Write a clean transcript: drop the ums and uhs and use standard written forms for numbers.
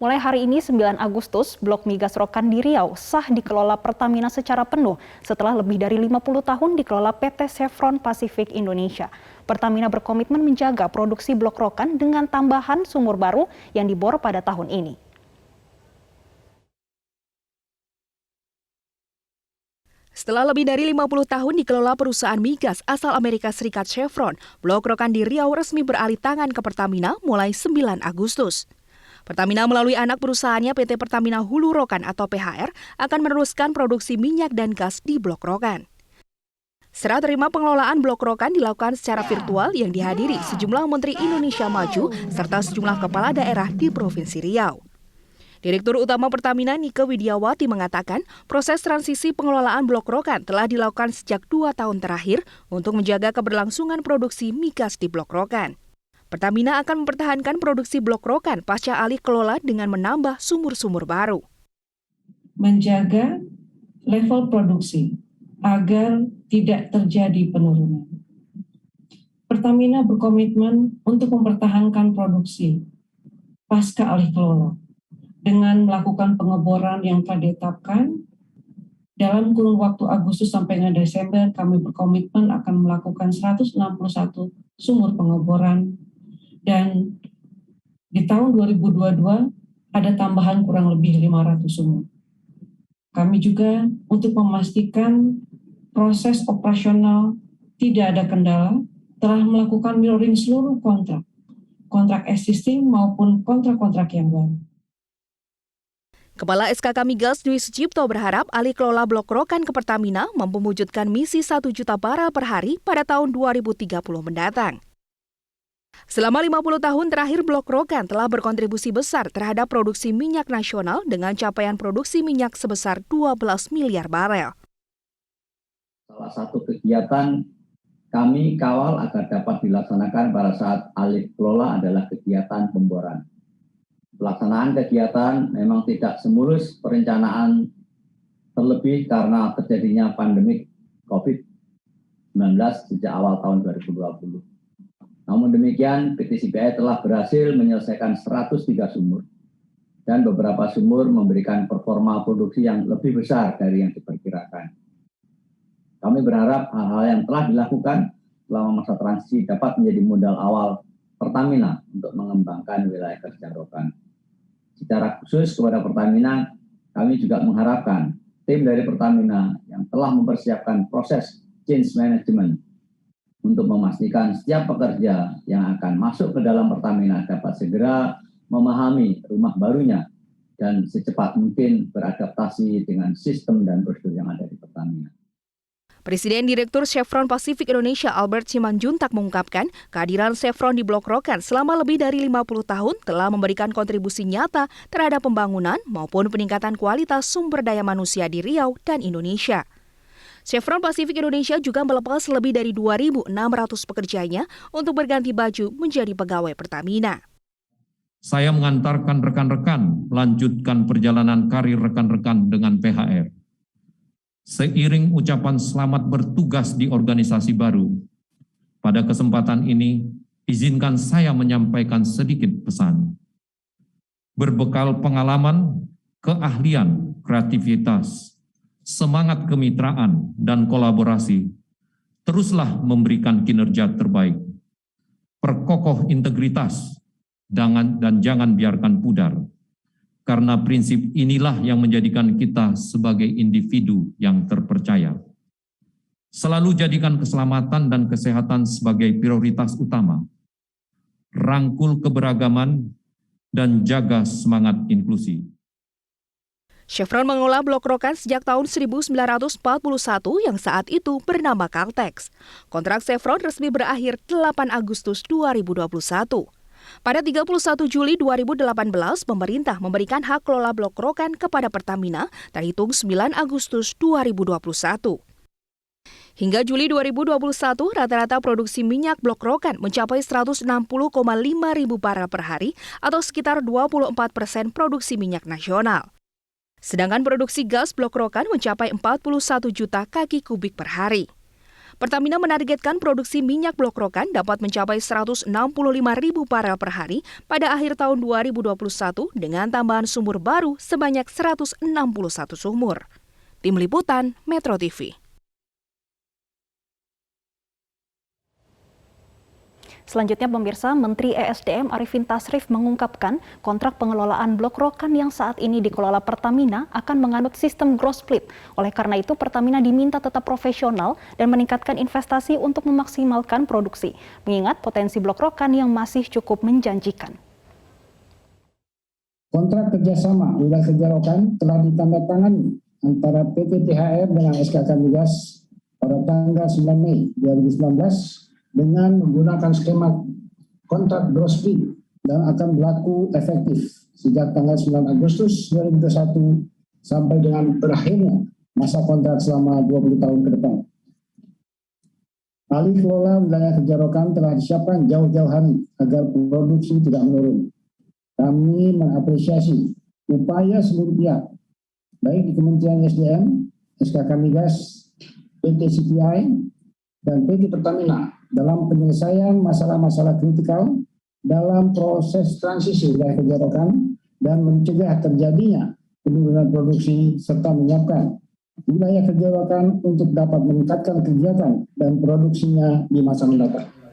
Mulai hari ini 9 Agustus, Blok Migas Rokan di Riau sah dikelola Pertamina secara penuh setelah lebih dari 50 tahun dikelola PT Chevron Pacific Indonesia. Pertamina berkomitmen menjaga produksi blok Rokan dengan tambahan sumur baru yang dibor pada tahun ini. Setelah lebih dari 50 tahun dikelola perusahaan migas asal Amerika Serikat Chevron, Blok Rokan di Riau resmi beralih tangan ke Pertamina mulai 9 Agustus. Pertamina melalui anak perusahaannya PT Pertamina Hulu Rokan atau PHR akan meneruskan produksi minyak dan gas di Blok Rokan. Serah terima pengelolaan Blok Rokan dilakukan secara virtual yang dihadiri sejumlah Menteri Indonesia Maju serta sejumlah kepala daerah di Provinsi Riau. Direktur Utama Pertamina Nike Widiawati mengatakan proses transisi pengelolaan Blok Rokan telah dilakukan sejak 2 tahun terakhir untuk menjaga keberlangsungan produksi migas di Blok Rokan. Pertamina akan mempertahankan produksi Blok Rokan pasca alih kelola dengan menambah sumur-sumur baru. Menjaga level produksi agar tidak terjadi penurunan. Pertamina berkomitmen untuk mempertahankan produksi pasca alih kelola dengan melakukan pengeboran yang telah ditetapkan. Dalam kurun waktu Agustus sampai dengan Desember, kami berkomitmen akan melakukan 161 sumur pengeboran. Dan di tahun 2022 ada tambahan kurang lebih 500 sumur. Kami juga untuk memastikan proses operasional tidak ada kendala, telah melakukan mirroring seluruh kontrak existing maupun kontrak-kontrak yang baru. Kepala SKK Migas Dwi Sucipto berharap alih kelola Blok Rokan ke Pertamina mampu mewujudkan misi 1 juta barel per hari pada tahun 2030 mendatang. Selama 50 tahun terakhir Blok Rokan telah berkontribusi besar terhadap produksi minyak nasional dengan capaian produksi minyak sebesar 12 miliar barel. Salah satu kegiatan kami kawal agar dapat dilaksanakan pada saat alih kelola adalah kegiatan pemboran. Pelaksanaan kegiatan memang tidak semulus perencanaan, terlebih karena terjadinya pandemi COVID-19 sejak awal tahun 2020. Namun demikian, PT CPI telah berhasil menyelesaikan 103 sumur dan beberapa sumur memberikan performa produksi yang lebih besar dari yang diperkirakan. Kami berharap hal-hal yang telah dilakukan selama masa transisi dapat menjadi modal awal Pertamina untuk mengembangkan wilayah kerja Rokan. Secara khusus kepada Pertamina, kami juga mengharapkan tim dari Pertamina yang telah mempersiapkan proses change management untuk memastikan setiap pekerja yang akan masuk ke dalam Pertamina dapat segera memahami rumah barunya dan secepat mungkin beradaptasi dengan sistem dan prosedur yang ada di Pertamina. Presiden Direktur Chevron Pacific Indonesia Albert Simanjuntak mengungkapkan kehadiran Chevron di Blok Rokan selama lebih dari 50 tahun telah memberikan kontribusi nyata terhadap pembangunan maupun peningkatan kualitas sumber daya manusia di Riau dan Indonesia. Chevron Pacific Indonesia juga melepas lebih dari 2.600 pekerjanya untuk berganti baju menjadi pegawai Pertamina. Saya mengantarkan rekan-rekan melanjutkan perjalanan karir rekan-rekan dengan PHR. Seiring ucapan selamat bertugas di organisasi baru, pada kesempatan ini izinkan saya menyampaikan sedikit pesan. Berbekal pengalaman, keahlian, kreativitas, semangat kemitraan dan kolaborasi, teruslah memberikan kinerja terbaik. Perkokoh integritas dan jangan biarkan pudar. Karena prinsip inilah yang menjadikan kita sebagai individu yang terpercaya. Selalu jadikan keselamatan dan kesehatan sebagai prioritas utama. Rangkul keberagaman dan jaga semangat inklusi. Chevron mengelola Blok Rokan sejak tahun 1941 yang saat itu bernama Caltex. Kontrak Chevron resmi berakhir 8 Agustus 2021. Pada 31 Juli 2018, pemerintah memberikan hak kelola Blok Rokan kepada Pertamina terhitung 9 Agustus 2021. Hingga Juli 2021, rata-rata produksi minyak Blok Rokan mencapai 160,5 ribu barel per hari atau sekitar 24% produksi minyak nasional. Sedangkan produksi gas Blok Rokan mencapai 41 juta kaki kubik per hari. Pertamina menargetkan produksi minyak blok rokan dapat mencapai 165.000 barel per hari pada akhir tahun 2021 dengan tambahan sumur baru sebanyak 161 sumur. Tim Liputan Metro TV. Selanjutnya pemirsa, Menteri ESDM Arifin Tasrif mengungkapkan kontrak pengelolaan blok rokan yang saat ini dikelola Pertamina akan menganut sistem gross split. Oleh karena itu Pertamina diminta tetap profesional dan meningkatkan investasi untuk memaksimalkan produksi, mengingat potensi blok rokan yang masih cukup menjanjikan. Kontrak kerjasama wilayah kerja rokan telah ditandatangani antara PT THR dengan SKK Migas pada tanggal 9 Mei 2019 dengan menggunakan skema kontrak gross split dan akan berlaku efektif sejak tanggal 9 Agustus 2021 sampai dengan berakhirnya masa kontrak selama 20 tahun ke depan. Alih kelola wilayah kerja rokan telah disiapkan jauh-jauh hari agar produksi tidak menurun. Kami mengapresiasi upaya seluruh pihak, baik di Kementerian SDM, SKK Migas, PT CPI, dan PT Pertamina dalam penyelesaian masalah-masalah kritikal dalam proses transisi wilayah kerja rokan dan mencegah terjadinya penurunan produksi serta menyiapkan wilayah kerja rokan untuk dapat meningkatkan kegiatan dan produksinya di masa mendatang.